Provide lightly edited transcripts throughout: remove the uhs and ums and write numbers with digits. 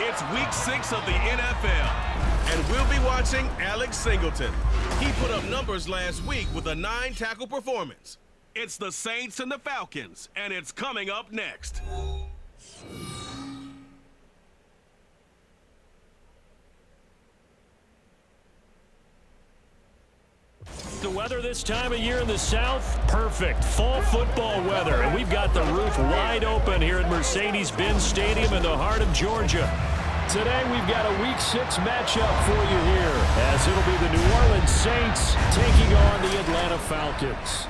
It's week 6 of the NFL, and we'll be watching Alex Singleton. He put up numbers last week with a 9-tackle performance. It's the Saints and the Falcons, and it's coming up next. The weather this time of year in the South, perfect. Fall football weather, and we've got the roof wide open here at Mercedes-Benz Stadium in the heart of Georgia. Today we've got a Week 6 matchup for you here, as it'll be the New Orleans Saints taking on the Atlanta Falcons.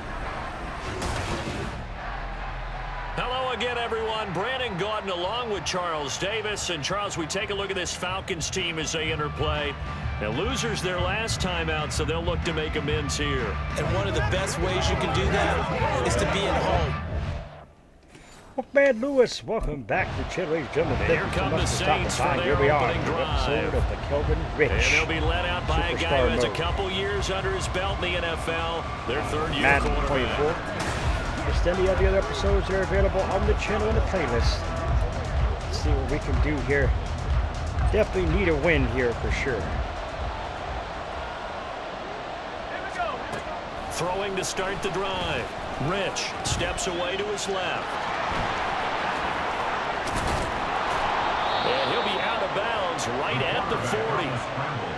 Hello again, everyone. Brandon Gaudin along with Charles Davis. And Charles, we take a look at this Falcons team as they enter play. Now, losers their last time out, so they'll look to make amends here. And one of the best ways you can do that is to be at home. Wolfman Lewis, welcome back to the channel, ladies and gentlemen. Here come the Saints for their Here we are, opening drive. episode of the Kelvin Rich. And they'll be led out by a guy who has a mode. couple years under his belt in the NFL. Their third-year Madden quarterback. 24. Just any of the other episodes are available on the channel and the playlist. Let's see what we can do here. Definitely need a win here for sure. Throwing to start the drive. Rich steps away to his left. And he'll be out of bounds right at the 40.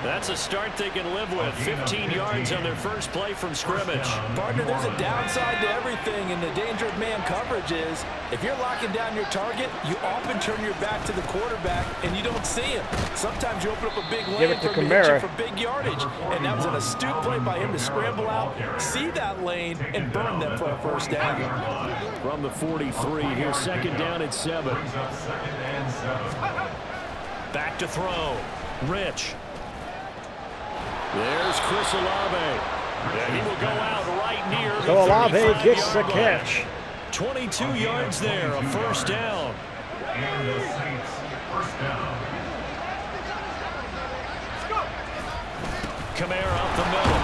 That's a start they can live with. 15 yards on their first play from scrimmage. Partner, there's a downside to everything, and the danger of man coverage is if you're locking down your target, you often turn your back to the quarterback and you don't see him. Sometimes you open up a big lane for him to hit you for big yardage, and that was an astute play by him to scramble out, see that lane, and burn them for a first down. From the 43, here's second down at 7. Back to throw. Rich. There's Chris Olave. And he will go out right near the So Olave gets the 35-yard catch. line. 22 yards there, a first down. Kamara up the middle.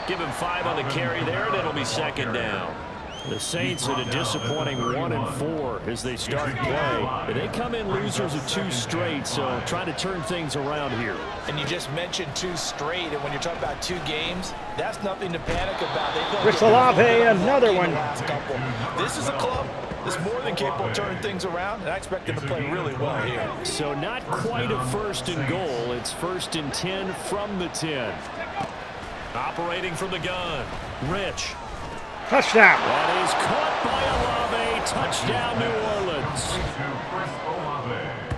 Give him 5 on the carry there, and it'll be second down. The Saints at a disappointing 1-4 as they start play. But they come in losers of 2 straight, so try to turn things around here. And you just mentioned 2 straight, and when you're talking about 2 games, that's nothing to panic about. Chris Olave, another one. This is a club that's more than capable of turning things around, and I expect them to play really well here. So not quite a first and goal. It's first and 10 from the 10. Operating from the gun. Rich. Touchdown. That is caught by Olave. Touchdown, New Orleans.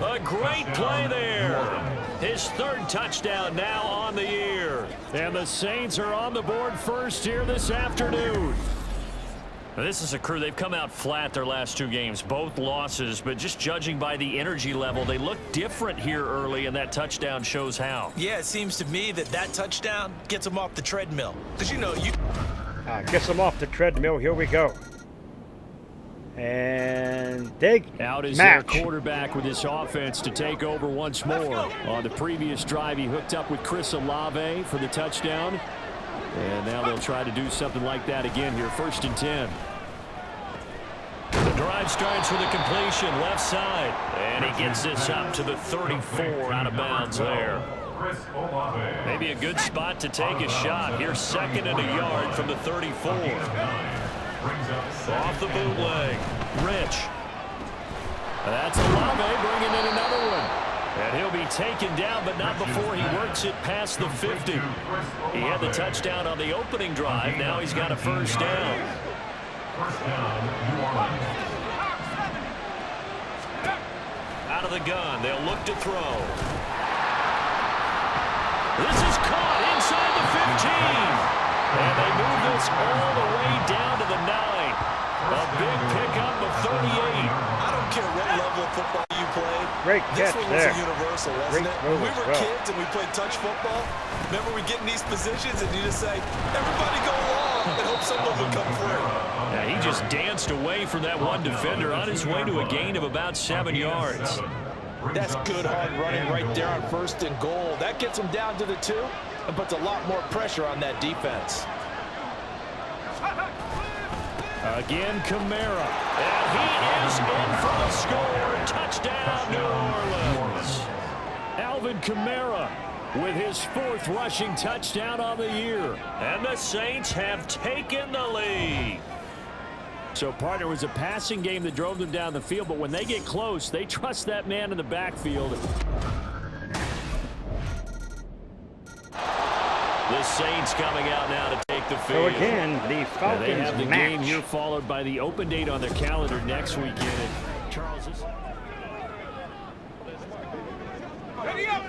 A great play there. His 3rd touchdown now on the year. And the Saints are on the board first here this afternoon. Now, this is a crew. They've come out flat their last 2 games, both losses. But just judging by the energy level, they look different here early, and that touchdown shows how. Yeah, it seems to me that touchdown gets them off the treadmill. Because, you know, Gets them off the treadmill. Here we go. And they out is match. their quarterback with his offense to take over once more. On the previous drive, he hooked up with Chris Olave for the touchdown. And now they'll try to do something like that again here. First and 10. The drive starts with a completion left side. And he gets this up to the 34 out of bounds there. Maybe a good spot to take a shot. Here's 2nd and a yard from the 34. Off the bootleg. Rich. That's Olave bringing in another one. And he'll be taken down, but not before he works it past the 50. He had the touchdown on the opening drive. Now he's got a first down. Out of the gun. They'll look to throw. This is caught inside the 15. And they move this all the way down to the 9. A big pickup of 38. I don't care what level of football you played. Great catch this one there. was a universal, wasn't it? When we were well. kids and we played touch football, remember we get in these positions and you just say, everybody go along and hope someone will come through. Yeah, he just danced away from that one defender on his way to a gain of about 7 yards. That's good hard running right there on 1st and goal. That gets them down to the 2 and puts a lot more pressure on that defense. Again, Kamara. And he is in for the score. Touchdown. Touchdown, New Orleans. Alvin Kamara with his 4th rushing touchdown on the year. And the Saints have taken the lead. So, partner, it was a passing game that drove them down the field, but when they get close, they trust that man in the backfield. The Saints coming out now to take the field. So again, the Falcons they have the match. game here followed by the open date on their calendar next weekend. And Charles is... Ready up!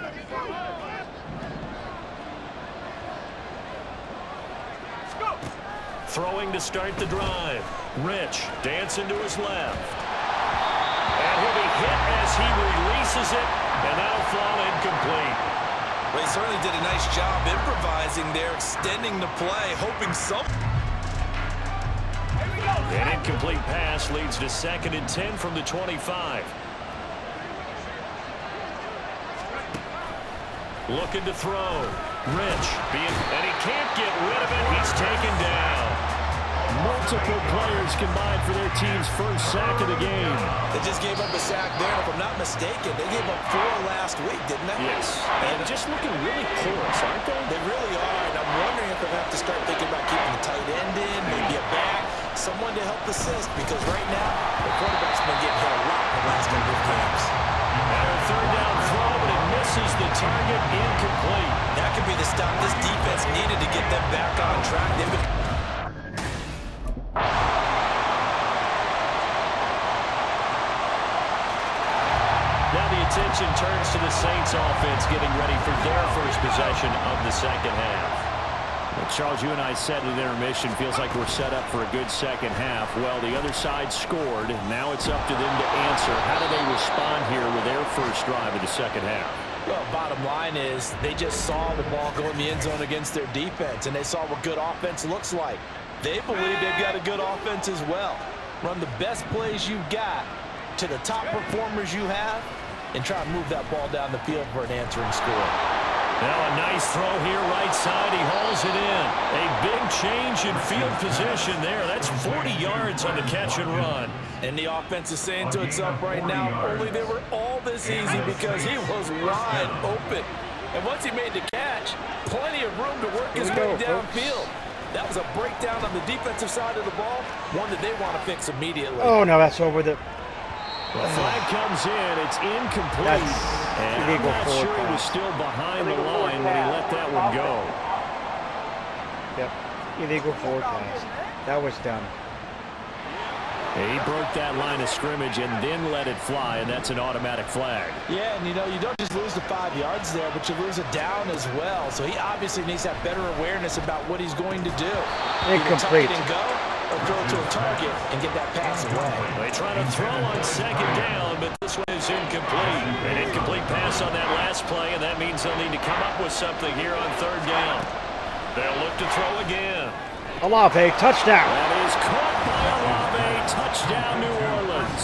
Let's go! Throwing to start the drive. Rich dancing to his left. And he'll be hit as he releases it, and that'll fall incomplete. Well, he certainly did a nice job improvising there, extending the play, hoping some... An incomplete pass leads to 2nd and 10 from the 25. Looking to throw. Rich, and he can't get rid of it. He's taken down. Multiple players combined for their team's 1st sack of the game. They just gave up a sack there, and if I'm not mistaken, they gave up 4 last week, didn't they? Yes. And just looking really porous, aren't they? They really are, and I'm wondering if they'll have to start thinking about keeping the tight end in, maybe a back, someone to help assist, because right now, the quarterback's been getting hit a lot in the last couple of games. And a 3rd down throw, but it misses the target, incomplete. That could be the stop this defense needed to get them back on track. They've been... Now the attention turns to the Saints offense getting ready for their first possession of the second half. Well, Charles, you and I said at intermission, feels like we're set up for a good second half. Well, the other side scored. Now it's up to them to answer. How do they respond here with their first drive of the second half? Well, bottom line is they just saw the ball go in the end zone against their defense, and they saw what good offense looks like. They believe they've got a good offense as well. Run the best plays you've got to the top performers you have, and try to move that ball down the field for an answering score. Now a nice throw here, right side. He hauls it in. A big change in field position there. That's 40 yards on the catch and run. And the offense is saying to itself right now, only they were all this easy because he was wide open. And once he made the catch, plenty of room to work his way downfield. That was a breakdown on the defensive side of the ball, one that they want to fix immediately. Oh, no, that's over the... The flag comes in. It's incomplete. And I'm not sure he was still behind the line when he let that one go. Yep, illegal forward pass. That was dumb. He broke that line of scrimmage and then let it fly, and that's an automatic flag. Yeah, and you know, you don't just lose the 5 yards there, but you lose it down as well. So he obviously needs to have better awareness about what he's going to do. Incomplete. Either tuck it and go, or throw it to a target and get that pass away. They try to throw on 2nd down, but this one is incomplete. An incomplete pass on that last play, and that means they'll need to come up with something here on 3rd down. They'll look to throw again. Olave, touchdown. That is caught by Olave. Touchdown, New Orleans.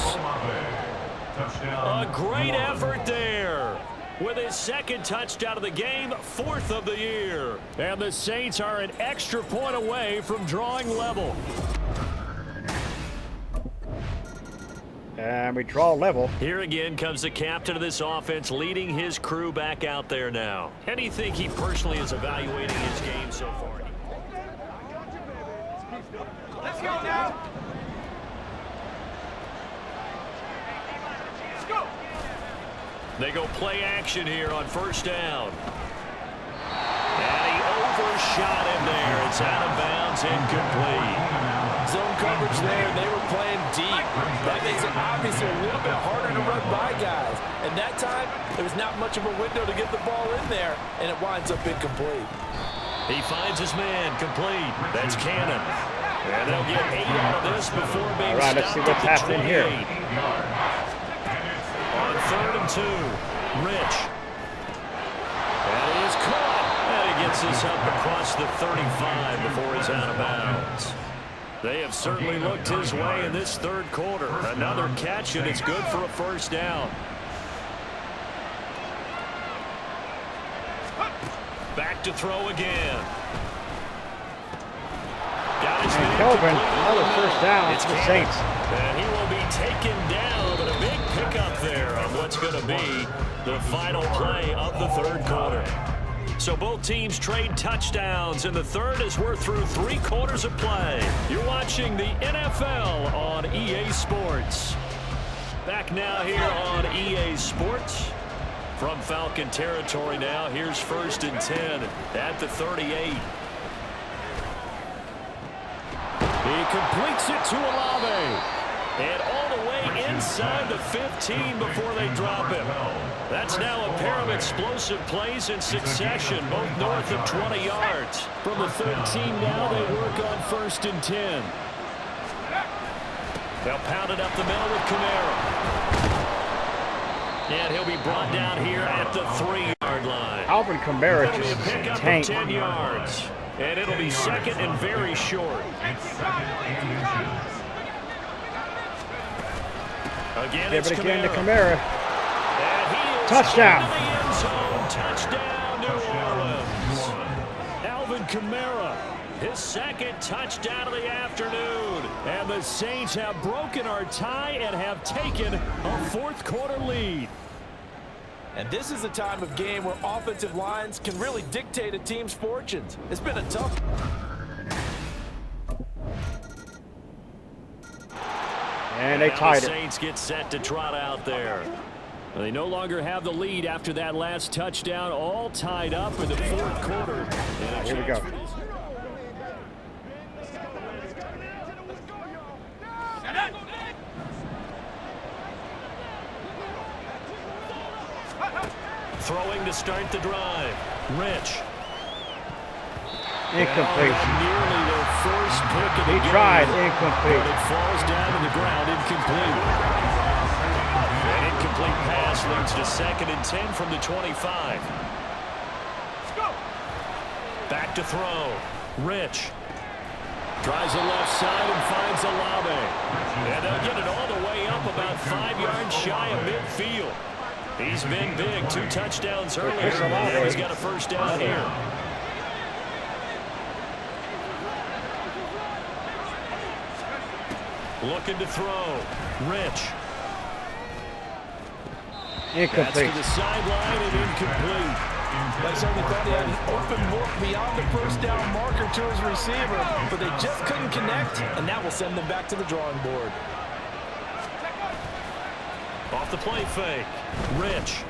A great effort there. With his 2nd touchdown of the game, 4th of the year. And the Saints are an extra point away from drawing level. And we draw level. Here again comes the captain of this offense leading his crew back out there now. How do you think he personally is evaluating his game so far? Let's go now! Let's go! They go play action here on 1st down. And he overshot him there. It's out of bounds, incomplete. Zone coverage there, they were playing deep. That makes it obviously a little bit harder to run by guys. And that time, there was not much of a window to get the ball in there, and it winds up incomplete. He finds his man, complete. That's Cannon. And they'll get 8 out of this before being All right, let's see what's happening here. On 3rd and 2, Rich. That is caught. And he gets this up across the 35 before he's out of bounds. They have certainly looked his way in this 3rd quarter. Another catch, and it's good for a 1st down. Back to throw again. And Kelvin, another 1st down. It's the Saints. And he will be taken down, but a big pickup there. A what's going to be the final play of the third quarter. So both teams trade touchdowns in the third as we're through 3 quarters of play. You're watching the NFL on EA Sports. Back now here on EA Sports. From Falcon territory now, here's 1st and 10 at the 38. He completes it to Olave. And all the way inside the 15 before they drop him. That's now a pair of explosive plays in succession, both north of 20 yards. From the 13 now, they work on 1st and 10. They'll pound it up the middle with Kamara. And he'll be brought down here at the 3-yard line. Alvin Kamara just pick up 10 yards. And it'll be 2nd and very short. Again, Give it's it again to Kamara. Kamara. Touchdown. Touchdown, New Orleans. Alvin Kamara, his 2nd touchdown of the afternoon. And the Saints have broken our tie and have taken a 4th quarter lead. And this is a time of game where offensive lines can really dictate a team's fortunes. It's been a tough. And they tied it. The Saints get set to trot out there. They no longer have the lead after that last touchdown, all tied up in the 4th quarter. And here we go. Throwing to start the drive. Rich. Incomplete. Nearly their first pick of the game. He tried. Incomplete. But it falls down to the ground. Incomplete. An incomplete pass leads to 2nd and 10 from the 25. Back to throw. Rich. Tries the left side and finds Olave. And they'll get it all the way up about 5 yards shy of midfield. He's been big. 2 touchdowns earlier. Now he's got a 1st down here. Looking to throw. Rich. Incomplete. That's to the sideline and incomplete. They certainly thought he had an open look beyond the 1st down marker to his receiver, but they just couldn't connect, and that will send them back to the drawing board. Off the play fake. Rich.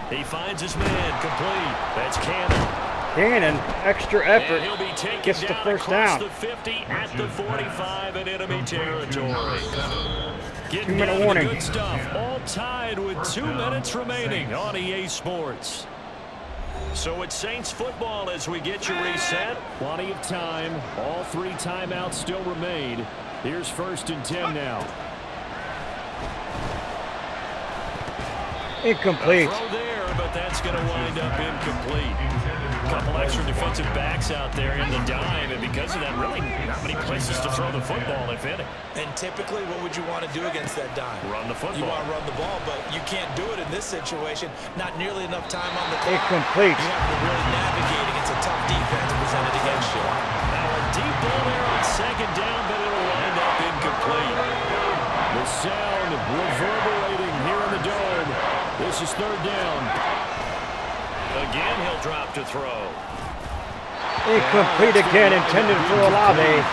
He finds his man. Complete. That's Cannon. Cannon, extra effort, and he'll be taken gets the down 1st down. the 50 at the 45 in enemy territory. Getting 2-minute down to warning. the good stuff. All tied with 2 minutes remaining on EA Sports. So it's Saints football as we get you reset. Plenty of time. All 3 timeouts still remain. Here's 1st and 10 now. Incomplete. A throw there, but that's going to wind up incomplete. A couple extra defensive backs out there in the dime, and because of that, really not many places to throw the football, if any. And typically, what would you want to do against that dime? Run the football. You want to run the ball, but you can't do it in this situation. Not nearly enough time on the clock. Incomplete. You have to really navigate against a tough defense presented against you. Now a deep ball there on 2nd down, but it'll wind up incomplete. The sound reverberating here in the dome. This is 3rd down. Again, he'll drop to throw. Incomplete again, intended for Olave.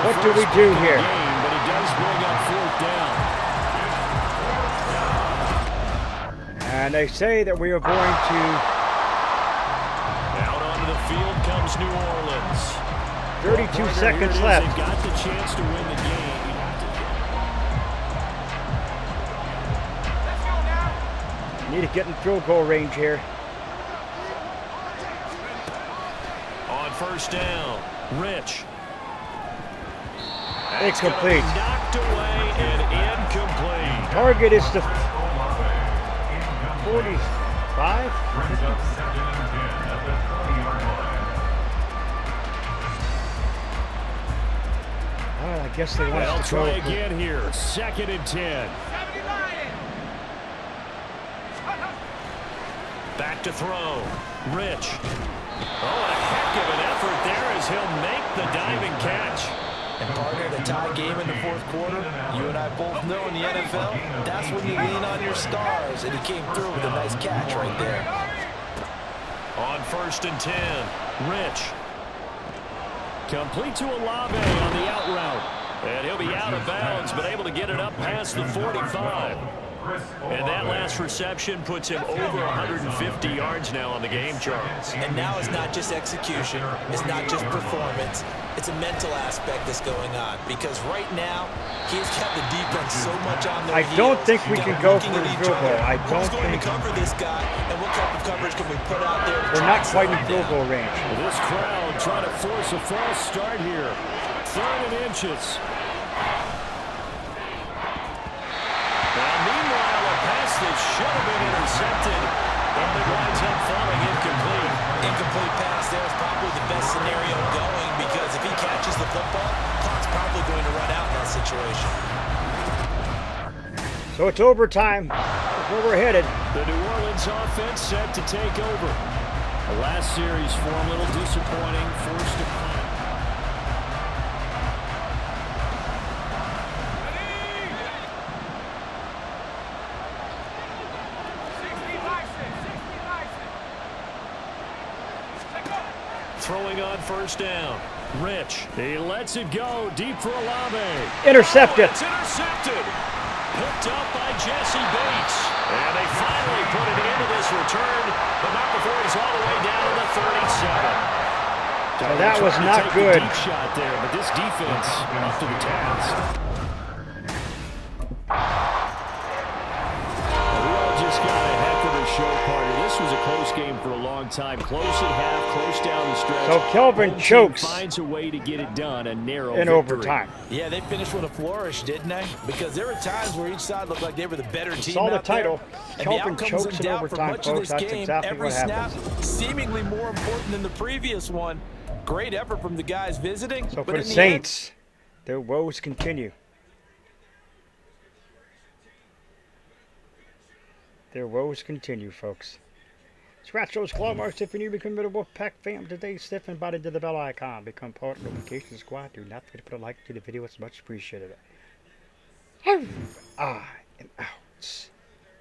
What do we do here? But he does bring up 4th down. And they say that we are going to... Out onto the field comes New Orleans. 32 seconds left. They got the chance to win the game. Need to get in field goal range here. On 1st down, Rich. Incomplete. Knocked away and incomplete. Target is the 45. Well, I guess they want They'll us to go. try again here. 2nd and 10. Back to throw. Rich. Oh, a heck of an effort there as he'll make the diving catch. And partner, in a tie game in the fourth quarter, you and I both know in the NFL, that's when you lean on your stars, and he came through with a nice catch right there. On 1st and 10, Rich. Complete to Olave on the out route. And he'll be out of bounds, but able to get it up past the 45. And that last reception puts him over 150 yards now on the game, Charles. And now it's not just execution. It's not just performance. It's a mental aspect that's going on. Because right now, he's kept the defense so much on their heels. I don't think we can go for the field goal. I don't Who's going think. to cover this guy, and what type of coverage can we put out there? We're not quite in field goal range. This crowd trying to force a false start here. 3rd and inches. Meanwhile, a pass that should have been intercepted, but it winds up falling incomplete. Incomplete pass there is probably the best scenario going, because if he catches the football, clock's probably going to run out in that situation. So it's overtime. That's where we're headed. The New Orleans offense set to take over. The last series for a little disappointing, forced to punt. Throwing on 1st down. Rich. He lets it go deep for Olave. Intercepted. It's intercepted. Picked up by Jesse Bates. And they finally put it into this return, but not before he's all the way down to the 37. So that was not good. Deep shot there, but this defense up to the task. We all just got a heck of a show, partner. This was a close game for a long time. Close at half, close down the stretch. So Kelvin Both chokes team finds a way to get it done, a narrow in victory. overtime. Yeah, they finished with a flourish, didn't they? Because there were times where each side looked like they were the better team. Saw the out there. title. And Kelvin the outcomes chokes in doubt for overtime, much of folks. this That's game, exactly every what snap happens. seemingly more important than the previous one. Great effort from the guys visiting. So but for the in the Saints, their woes continue. Their woes continue, folks. Scratch those claw marks if you're new. Become a Wolfpack fam today. Step and body to the bell icon. Become part of the notification squad. Do not forget to put a like to the video. It's much appreciated. I am out.